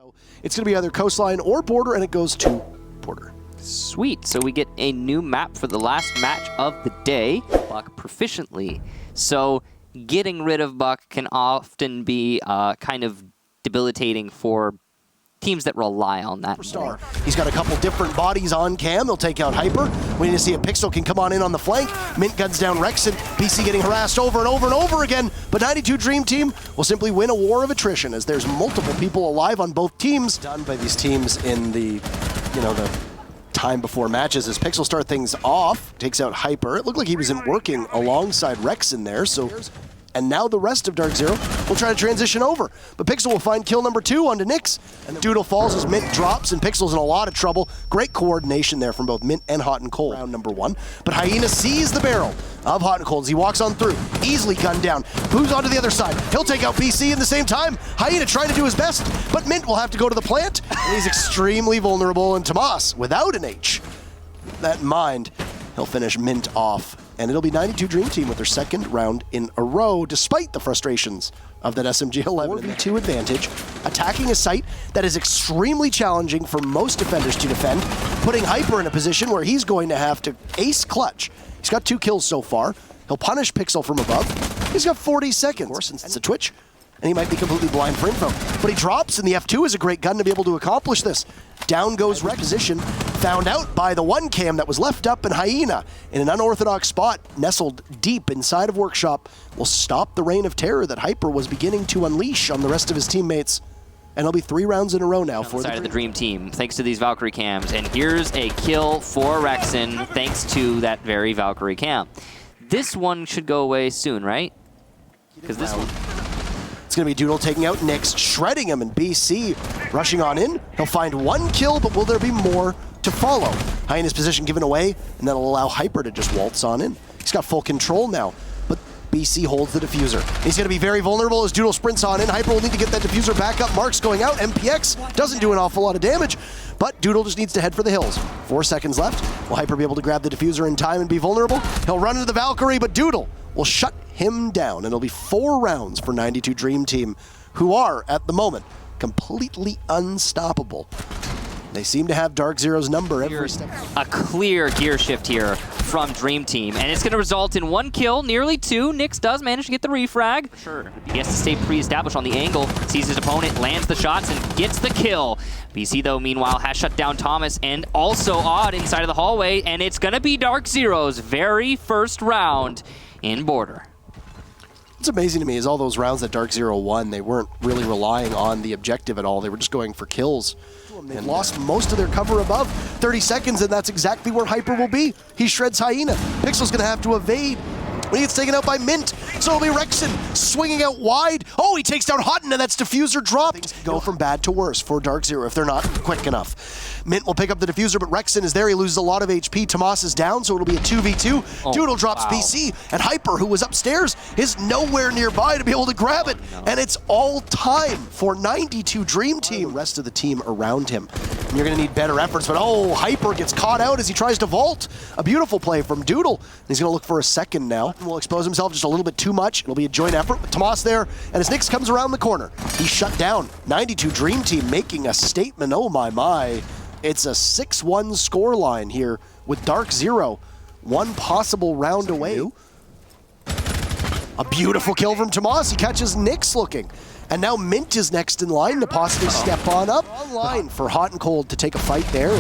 So it's going to be either coastline or border, and it goes to border. Sweet. So we get a new map for the last match of the day. Buck proficiently. So getting rid of Buck can often be kind of debilitating for teams that rely on that. Star. He's got a couple different bodies on cam. He'll take out Hyper. We need to see if Pixel can come on in on the flank. Mint guns down Rexon. BC getting harassed over and over and over again. But 92 Dream Team will simply win a war of attrition as there's multiple people alive on both teams. Done by these teams in the, the time before matches as Pixel start things off. Takes out Hyper. It looked like he was working alongside Rexon there. So. And now the rest of DarkZero will try to transition over. But Pixel will find kill number 2 onto Nyx. And Doodle falls as Mint drops, and Pixel's in a lot of trouble. Great coordination there from both Mint and Hot and Cold. Round number 1. But Hyena sees the barrel of Hot and Cold as he walks on through. Easily gunned down. Moves onto the other side. He'll take out BC in the same time. Hyena trying to do his best, but Mint will have to go to the plant. And he's extremely vulnerable, and Tomas, without an H. That in mind, he'll finish Mint off. And it'll be 92 Dream Team with their second round in a row, despite the frustrations of that SMG-11. 4v2 advantage, attacking a site that is extremely challenging for most defenders to defend, putting Hyper in a position where he's going to have to ace clutch. He's got 2 kills so far. He'll punish Pixel from above. He's got 40 seconds. Of course, since it's a Twitch, and he might be completely blind for info. But he drops, and the F2 is a great gun to be able to accomplish this. Down goes Rex. Position, found out by the one cam that was left up, and Hyena, in an unorthodox spot, nestled deep inside of Workshop, will stop the reign of terror that Hyper was beginning to unleash on the rest of his teammates. And it'll be 3 rounds in a row now for the Dream Team, thanks to these Valkyrie cams. And here's a kill for Rexon, thanks to that very Valkyrie cam. This one should go away soon, right? Because this one... It's going to be Doodle taking out Nyx, shredding him, and BC rushing on in. He'll find 1 kill, but will there be more to follow? Hyena's position given away, and that'll allow Hyper to just waltz on in. He's got full control now, but BC holds the diffuser. He's going to be very vulnerable as Doodle sprints on in. Hyper will need to get that diffuser back up. Mark's going out. MPX doesn't do an awful lot of damage, but Doodle just needs to head for the hills. 4 seconds left. Will Hyper be able to grab the diffuser in time and be vulnerable? He'll run into the Valkyrie, but Doodle will shut him down, and it'll be 4 rounds for 92 Dream Team, who are, at the moment, completely unstoppable. They seem to have DarkZero's number every step. A clear gear shift here from Dream Team, and it's going to result in 1 kill, nearly 2. Nyx does manage to get the refrag. Sure. He has to stay pre-established on the angle, sees his opponent, lands the shots, and gets the kill. BC, though, meanwhile, has shut down Thomas and also Odd inside of the hallway, and it's going to be DarkZero's very first round in border. What's amazing to me is all those rounds that DarkZero won, they weren't really relying on the objective at all. They were just going for kills. They lost most of their cover above 30 seconds, and that's exactly where Hyper will be. He shreds Hyena. Pixel's going to have to evade. He gets taken out by Mint, so it'll be Rexon swinging out wide. Oh, he takes down Hutton, and that's diffuser dropped. Things go from bad to worse for DarkZero if they're not quick enough. Mint will pick up the diffuser, but Rexon is there. He loses a lot of HP. Tomas is down, so it'll be a 2v2. Oh, Doodle drops BC, and Hyper, who was upstairs, is nowhere nearby to be able to grab it. And it's all time for 92 Dream Team. The rest of the team around him. And you're going to need better efforts, but oh, Hyper gets caught out as he tries to vault. A beautiful play from Doodle. And he's going to look for a second now. Will expose himself just a little bit too much. It'll be a joint effort with Tomas there, and as Nyx comes around the corner, he's shut down. 92 Dream Team making a statement. Oh my. It's a 6-1 scoreline here with DarkZero. 1 possible round away. A beautiful kill from Tomas. He catches Nyx looking. And now Mint is next in line to possibly step on up. Online for Hot and Cold to take a fight there.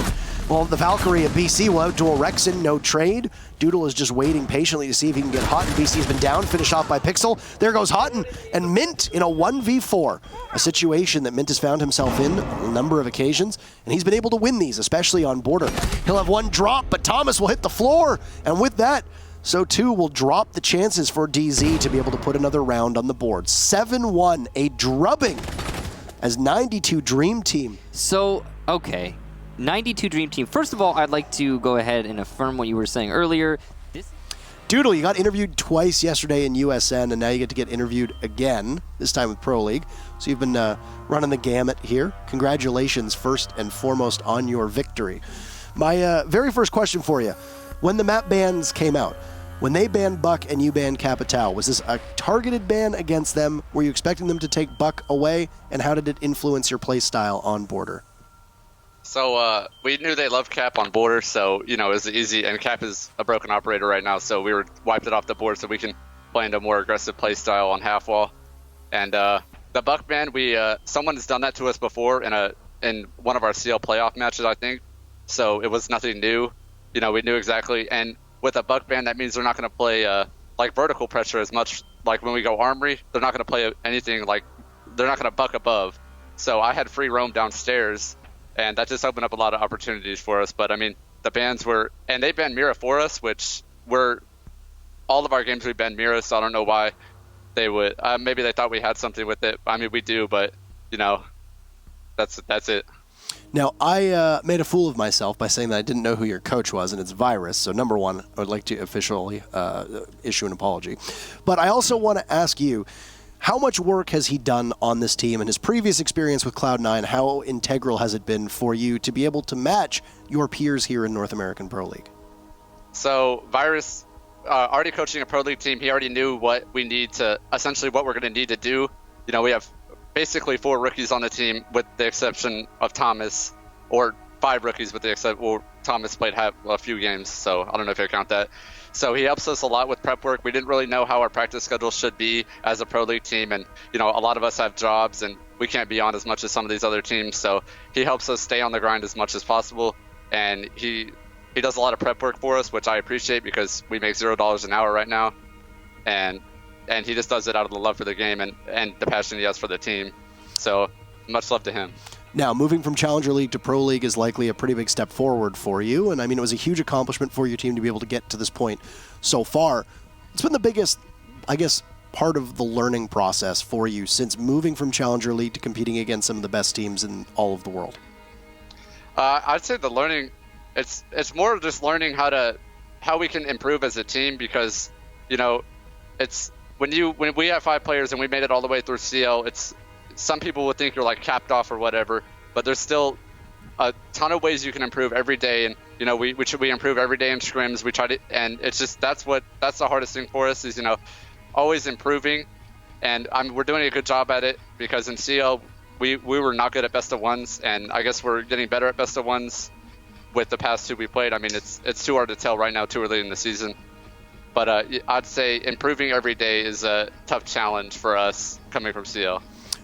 Well, the Valkyrie of BC will outduel Rexon, no trade. Doodle is just waiting patiently to see if he can get Hot, and BC has been down, finished off by Pixel. There goes Hotton, and Mint in a 1v4. A situation that Mint has found himself in a number of occasions, and he's been able to win these, especially on border. He'll have 1 drop, but Thomas will hit the floor, and with that, so too will drop the chances for DZ to be able to put another round on the board. 7-1, a drubbing as 92 Dream Team. So, okay. 92 Dream Team. First of all, I'd like to go ahead and affirm what you were saying earlier. Doodle, you got interviewed twice yesterday in USN, and now you get to get interviewed again, this time with Pro League. So you've been running the gamut here. Congratulations, first and foremost, on your victory. My very first question for you. When the map bans came out, When they banned Buck and you banned Capital, was this a targeted ban against them? Were you expecting them to take Buck away? And how did it influence your play style on Border? So we knew they loved Cap on Border, so, you know, it was easy. And Cap is a broken operator right now, so we wiped it off the board so we can play into a more aggressive play style on half wall. And the Buck ban, someone has done that to us before in one of our CL playoff matches, I think. So it was nothing new. You know, we knew exactly. And with a Buck ban, that means they're not going to play like vertical pressure as much. Like when we go Armory, they're not going to play anything like they're not going to buck above. So I had free roam downstairs, and that just opened up a lot of opportunities for us. But I mean, the bans were, and they banned Mira for us, which all of our games we banned Mira, so I don't know why they would. Maybe they thought we had something with it. I mean, we do, but you know, that's it. Now, I made a fool of myself by saying that I didn't know who your coach was, and it's Virus. So, number one, I would like to officially issue an apology. But I also want to ask you, how much work has he done on this team, and his previous experience with Cloud9, how integral has it been for you to be able to match your peers here in North American Pro League? So, Virus, already coaching a Pro League team, he already knew what we need to, essentially what we're going to need to do. You know, we have basically 4 rookies on the team with the exception of Thomas, or 5 rookies with the exception, well, Thomas played a few games, so I don't know if you count that. So he helps us a lot with prep work. We didn't really know how our practice schedule should be as a Pro League team, and you know, a lot of us have jobs and we can't be on as much as some of these other teams, so he helps us stay on the grind as much as possible, and he does a lot of prep work for us, which I appreciate because we make $0 an hour right now, and he just does it out of the love for the game and the passion he has for the team. So much love to him. Now, moving from Challenger League to Pro League is likely a pretty big step forward for you. And I mean, it was a huge accomplishment for your team to be able to get to this point so far. It's been the biggest, I guess, part of the learning process for you since moving from Challenger League to competing against some of the best teams in all of the world. I'd say the learning, it's more just learning how we can improve as a team, because, you know, it's when we have 5 players and we made it all the way through CL, some people would think you're like capped off or whatever, but there's still a ton of ways you can improve every day. And, you know, we improve every day in scrims. We try to, and it's just, that's the hardest thing for us is, you know, always improving. And we're doing a good job at it, because in CL, we were not good at best of ones. And I guess we're getting better at best of ones with the past 2 we played. I mean, it's too hard to tell right now, too early in the season. But I'd say improving every day is a tough challenge for us coming from CL.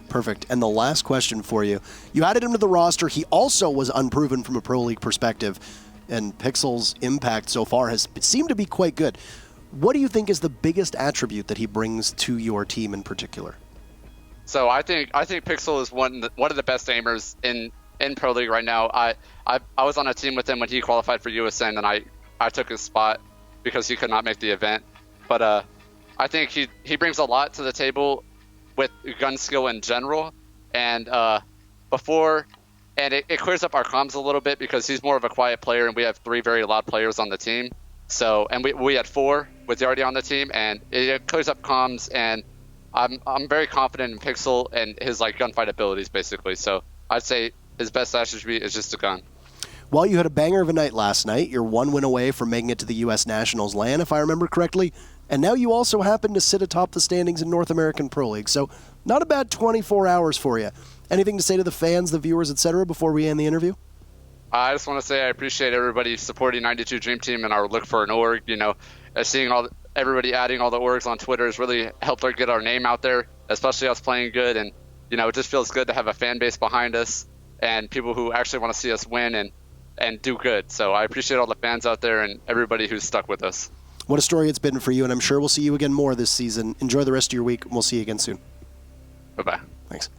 Perfect. And the last question for you. You added him to the roster. He also was unproven from a Pro League perspective, and Pixel's impact so far has seemed to be quite good. What do you think is the biggest attribute that he brings to your team in particular? So I think Pixel is one of the best aimers in Pro League right now. I was on a team with him when he qualified for USN, and I took his spot because he could not make the event. But I think he brings a lot to the table with gun skill in general, and it clears up our comms a little bit because he's more of a quiet player, and we have 3 very loud players on the team. So, and we had 4 with already on the team, and it clears up comms, and I'm very confident in Pixel and his like gunfight abilities basically. So I'd say his best attribute is just a gun. Well, you had a banger of a night last night. You're 1 win away from making it to the U.S. Nationals LAN, if I remember correctly. And now you also happen to sit atop the standings in North American Pro League. So not a bad 24 hours for you. Anything to say to the fans, the viewers, etc. before we end the interview? I just want to say I appreciate everybody supporting 92 Dream Team and our look for an org. You know, seeing everybody adding all the orgs on Twitter has really helped get our name out there, especially us playing good. And, you know, it just feels good to have a fan base behind us and people who actually want to see us win and do good. So I appreciate all the fans out there and everybody who's stuck with us. What a story it's been for you, and I'm sure we'll see you again more this season. Enjoy the rest of your week, and we'll see you again soon. Bye-bye. Thanks.